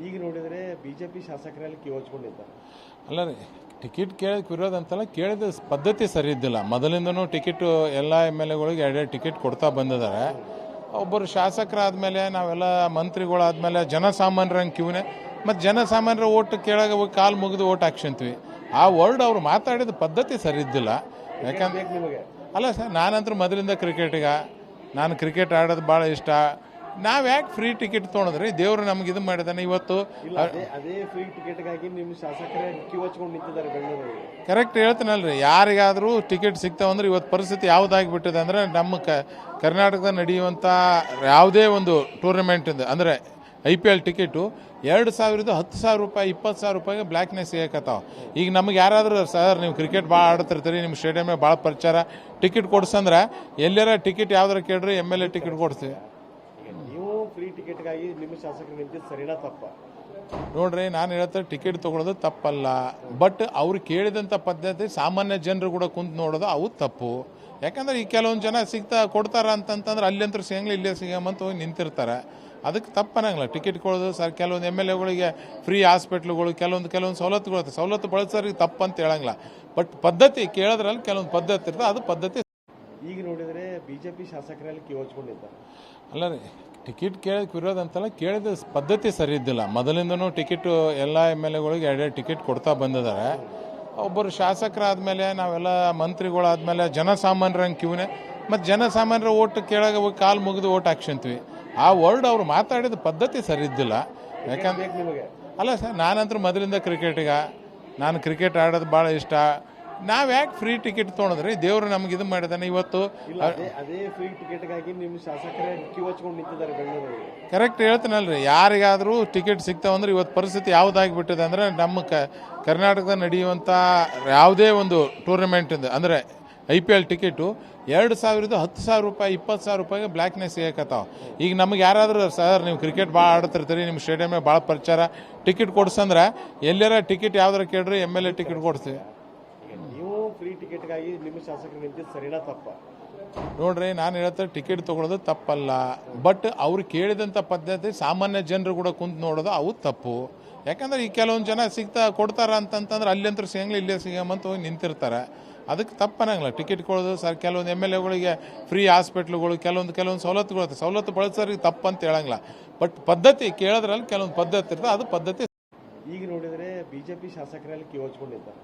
ಈಗ ನೋಡಿದರೆ ಬಿಜೆಪಿ ಶಾಸಕರಲ್ಲಿ ಕಿವಚ್ಕೊಂಡಿದ್ದಾರೆ. ಅಲ್ಲ ರೀ, ಟಿಕೆಟ್ ಕೇಳೋಕ್ಕೆ ವಿರೋಧ ಅಂತಲ್ಲ, ಕೇಳಿದ ಪದ್ಧತಿ ಸರಿ ಇದ್ದಿಲ್ಲ. ಮೊದಲಿಂದನೂ ಟಿಕೆಟ್ ಎಲ್ಲ ಎಮ್ ಎಲ್ ಎಗಳಿಗೆ ಎರಡೆರಡು ಟಿಕೆಟ್ ಕೊಡ್ತಾ ಬಂದಿದ್ದಾರೆ. ಒಬ್ಬರು ಶಾಸಕರಾದಮೇಲೆ ನಾವೆಲ್ಲ ಮಂತ್ರಿಗಳಾದಮೇಲೆ ಜನಸಾಮಾನ್ಯರಂಗೆ ಕಿವನೆ ಮತ್ತು ಜನಸಾಮಾನ್ಯರ ಓಟ್ ಕೇಳಾಗ ಹೋಗಿ ಕಾಲು ಮುಗಿದು ಓಟ್ ಹಾಕ್ಸಂತೀವಿ. ಆ ವರ್ಡ್ ಅವ್ರು ಮಾತಾಡಿದ ಪದ್ಧತಿ ಸರಿ ಇದ್ದಿಲ್ಲ. ಯಾಕಂದ್ರೆ ನಿಮಗೆ ಅಲ್ಲ ಸರ್, ನಾನಂತರೂ ಮೊದಲಿಂದ ನಾನು ಕ್ರಿಕೆಟ್ ಆಡೋದು ಭಾಳ ಇಷ್ಟ. ನಾವು ಯಾಕೆ ಫ್ರೀ ಟಿಕೆಟ್ ತೊಗೊಂಡ್ರಿ? ದೇವರು ನಮ್ಗೆ ಇದು ಮಾಡಿದಾನೆ. ಇವತ್ತು ಇಲ್ಲ, ಅದೇ ಫ್ರೀ ಟಿಕೆಟ್ಗಾಗಿ ನಿಮ್ಮ ಶಾಸಕರೇ ಕಿವಚ್ಕೊಂಡು ನಿಂತಿದ್ದಾರೆ ಬೆಂಗಳೂರಲ್ಲಿ. ಕರೆಕ್ಟ್ ಹೇಳ್ತೀನಲ್ರಿ, ಯಾರಿಗಾದರೂ ಟಿಕೆಟ್ ಸಿಗ್ತಾವಂದ್ರೆ ಇವತ್ತು ಪರಿಸ್ಥಿತಿ ಯಾವುದಾಗಿಬಿಟ್ಟಿದೆ ಅಂದರೆ ನಮ್ಮ ಕರ್ನಾಟಕದ ನಡೆಯುವಂಥ ಯಾವುದೇ ಒಂದು ಟೂರ್ನಮೆಂಟಿಂದ ಅಂದರೆ IPL ಟಿಕೆಟು 2,000 10,000 ರೂಪಾಯಿ 20,000 ರೂಪಾಯಿಗೆ ಬ್ಲ್ಯಾಕ್ನೆಸ್ ಸಿಗಕತ್ತಾವ. ಈಗ ನಮಗೆ ಯಾರಾದರೂ ಸರ್ ನೀವು ಕ್ರಿಕೆಟ್ ಭಾಳ ಆಡ್ತಿರ್ತೀರಿ, ನಿಮ್ಮ ಸ್ಟೇಡಿಯಮ್ಗೆ ಭಾಳ ಪ್ರಚಾರ, ಟಿಕೆಟ್ ಕೊಡ್ಸಂದ್ರೆ ಎಲ್ಲಾರ ಟಿಕೆಟ್ ಯಾವ್ದಾರ ಕೇಳ್ರಿ MLA ಟಿಕೆಟ್ ಕೊಡ್ತೀವಿ. ನೀವು ಫ್ರೀ ಟಿಕೆಟ್ಗಾಗಿ ನಿಮ್ಮ ಶಾಸಕರು ನಿಂತಿದ್ದು ಸರಿನಾ ತಪ್ಪ? ನೋಡ್ರಿ, ನಾನು ಹೇಳ್ತಾರೆ ಟಿಕೆಟ್ ತೊಗೊಳೋದು ತಪ್ಪಲ್ಲ. ಬಟ್ ಅವ್ರು ಕೇಳಿದಂಥ ಪದ್ಧತಿ ಸಾಮಾನ್ಯ ಜನರು ಕೂಡ ಕುಂತು ನೋಡೋದು ಅವು ತಪ್ಪು. ಯಾಕಂದ್ರೆ ಈ ಕೆಲವೊಂದು ಜನ ಕೊಡ್ತಾರ ಅಂತಂತಂದ್ರೆ ಅಲ್ಲಂತೂ ಸಿಗಂಗಿಲ್ಲ, ಇಲ್ಲೇ ಸಿಗಂತ ಹೋಗಿ ನಿಂತಿರ್ತಾರೆ. ಅದಕ್ಕೆ ತಪ್ಪನಂಗಿಲ್ಲ ಟಿಕೆಟ್ ಕೊಡೋದು. ಸರ್ ಕೆಲವೊಂದು MLA ಫ್ರೀ ಹಾಸ್ಪಿಟ್ಲುಗಳು ಕೆಲವೊಂದು ಸವಲತ್ತು ಬಳಸೋರಿಗೆ ತಪ್ಪಂತ ಹೇಳಂಗಿಲ್ಲ. ಬಟ್ ಪದ್ಧತಿ ಕೇಳೋದ್ರಲ್ಲಿ ಕೆಲವೊಂದು ಪದ್ಧತಿ ಇರ್ತದೆ, ಅದು ಪದ್ಧತಿ. ಈಗ ನೋಡಿದರೆ ಬಿಜೆಪಿ ಶಾಸಕರಲ್ಲಿ ಕಿವಚ್ಕೊಂಡಿದ್ದಾರೆ. ಅಲ್ಲ ರೀ, ಟಿಕೆಟ್ ಕೇಳೋಕ್ಕೆ ವಿರೋಧ ಅಂತಲ್ಲ, ಕೇಳಿದ ಪದ್ಧತಿ ಸರಿ ಇದ್ದಿಲ್ಲ. ಮೊದಲಿಂದನೂ ಟಿಕೆಟ್ ಎಲ್ಲ MLA ಗಳಿಗೆ ಎರಡೆರಡು ಟಿಕೆಟ್ ಕೊಡ್ತಾ ಬಂದಿದ್ದಾರೆ. ಒಬ್ಬರು ಶಾಸಕರಾದಮೇಲೆ ನಾವೆಲ್ಲ ಮಂತ್ರಿಗಳಾದಮೇಲೆ ಜನಸಾಮಾನ್ಯರಂಗೆ ಕಿವನೆ ಮತ್ತು ಜನಸಾಮಾನ್ಯರ ಓಟ್ ಕೇಳಾಗ ಹೋಗಿ ಕಾಲು ಮುಗಿದು ಓಟ್ ಹಾಕ್ಸಂತೀವಿ. ಆ ವರ್ಡ್ ಅವ್ರು ಮಾತಾಡಿದ ಪದ್ಧತಿ ಸರಿ ಇದ್ದಿಲ್ಲ. ಯಾಕಂದ್ರೆ ನಿಮಗೆ ಅಲ್ಲ ಸರ್, ನಾನಂತರೂ ಮೊದಲಿಂದ ನಾನು ಕ್ರಿಕೆಟ್ ಆಡೋದು ಭಾಳ ಇಷ್ಟ. ನಾವು ಯಾಕೆ ಫ್ರೀ ಟಿಕೆಟ್ ತೊಗೊಂಡ್ರಿ? ದೇವರು ನಮ್ಗೆ ಇದು ಮಾಡಿದಾನೆ. ಇವತ್ತು ಇಲ್ಲ, ಅದೇ ಫ್ರೀ ಟಿಕೆಟ್ಗಾಗಿ ನಿಮ್ಮ ಶಾಸಕರೇ ಕಿವಚ್ಕೊಂಡು ನಿಂತಿದ್ದಾರೆ ಬೆಂಗಳೂರಲ್ಲಿ. ಕರೆಕ್ಟ್ ಹೇಳ್ತೀನಲ್ರಿ, ಯಾರಿಗಾದರೂ ಟಿಕೆಟ್ ಸಿಗ್ತಾವಂದ್ರೆ ಇವತ್ತು ಪರಿಸ್ಥಿತಿ ಯಾವುದಾಗಿಬಿಟ್ಟಿದೆ ಅಂದರೆ ನಮ್ಮ ಕರ್ನಾಟಕದ ನಡೆಯುವಂಥ ಯಾವುದೇ ಒಂದು ಟೂರ್ನಮೆಂಟಿಂದ ಅಂದರೆ IPL ಟಿಕೆಟು 2,000 10,000 ರೂಪಾಯಿ 20,000 ರೂಪಾಯಿಗೆ ಬ್ಲ್ಯಾಕ್ನೆಸ್ ಸಿಗಕತ್ತಾವ. ಈಗ ನಮಗೆ ಯಾರಾದರೂ ಸರ್ ನೀವು ಕ್ರಿಕೆಟ್ ಭಾಳ ಆಡ್ತಿರ್ತೀರಿ, ನಿಮ್ಮ ಸ್ಟೇಡಿಯಮ್ಗೆ ಭಾಳ ಪ್ರಚಾರ, ಟಿಕೆಟ್ ಕೊಡ್ಸಂದ್ರೆ ಎಲ್ಲಾರ ಟಿಕೆಟ್ ಯಾವ್ದಾರ ಕೇಳ್ರಿ MLA ಟಿಕೆಟ್ ಕೊಡ್ತೀವಿ. ನೀವು ಫ್ರೀ ಟಿಕೆಟ್ಗಾಗಿ ನಿಮ್ಮ ಶಾಸಕರು ನಿಂತಿದ್ದು ಸರಿನಾ ತಪ್ಪ? ನೋಡ್ರಿ, ನಾನು ಹೇಳ್ತಾರೆ ಟಿಕೆಟ್ ತೊಗೊಳೋದು ತಪ್ಪಲ್ಲ. ಬಟ್ ಅವ್ರು ಕೇಳಿದಂಥ ಪದ್ಧತಿ ಸಾಮಾನ್ಯ ಜನರು ಕೂಡ ಕುಂತು ನೋಡೋದು ಅವು ತಪ್ಪು. ಯಾಕಂದ್ರೆ ಈ ಕೆಲವೊಂದು ಜನ ಕೊಡ್ತಾರ ಅಂತಂತಂದ್ರೆ ಅಲ್ಲಂತೂ ಸಿಗಂಗಿಲ್ಲ, ಇಲ್ಲೇ ಸಿಗಂತ ಹೋಗಿ ನಿಂತಿರ್ತಾರೆ. ಅದಕ್ಕೆ ತಪ್ಪನಂಗಿಲ್ಲ ಟಿಕೆಟ್ ಕೊಡೋದು. ಸರ್ ಕೆಲವೊಂದು MLA ಫ್ರೀ ಹಾಸ್ಪಿಟ್ಲುಗಳು ಕೆಲವೊಂದು ಸವಲತ್ತು ಬಳಸೋರಿಗೆ ತಪ್ಪಂತ ಹೇಳಂಗಿಲ್ಲ. ಬಟ್ ಪದ್ಧತಿ ಕೇಳೋದ್ರಲ್ಲಿ ಕೆಲವೊಂದು ಪದ್ಧತಿ ಇರ್ತದೆ, ಅದು ಪದ್ಧತಿ. ಈಗ ನೋಡಿದರೆ ಬಿಜೆಪಿ ಶಾಸಕರಲ್ಲಿ ಕಿವಚ್ಕೊಂಡಿದ್ದಾರೆ.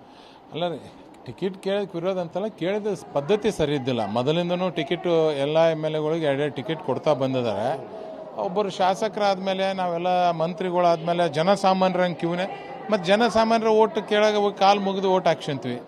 ಅಲ್ಲ ರೀ, ಟಿಕೆಟ್ ಕೇಳೋಕ್ಕೆ ವಿರೋಧ ಅಂತಲ್ಲ, ಕೇಳಿದ ಪದ್ಧತಿ ಸರಿ ಇದ್ದಿಲ್ಲ. ಮೊದಲಿಂದನೂ ಟಿಕೆಟ್ ಎಲ್ಲ MLA ಗಳಿಗೆ ಎರಡೆರಡು ಟಿಕೆಟ್ ಕೊಡ್ತಾ ಬಂದಿದ್ದಾರೆ. ಒಬ್ಬರು ಶಾಸಕರಾದಮೇಲೆ ನಾವೆಲ್ಲ ಮಂತ್ರಿಗಳಾದಮೇಲೆ ಜನಸಾಮಾನ್ಯರಂಗೆ ಕಿವನೆ ಮತ್ತು ಜನಸಾಮಾನ್ಯರ ಓಟ್ ಕೇಳಾಗ ಹೋಗಿ ಕಾಲು ಮುಗಿದು ಓಟ್ ಹಾಕ್ಸಂತೀವಿ.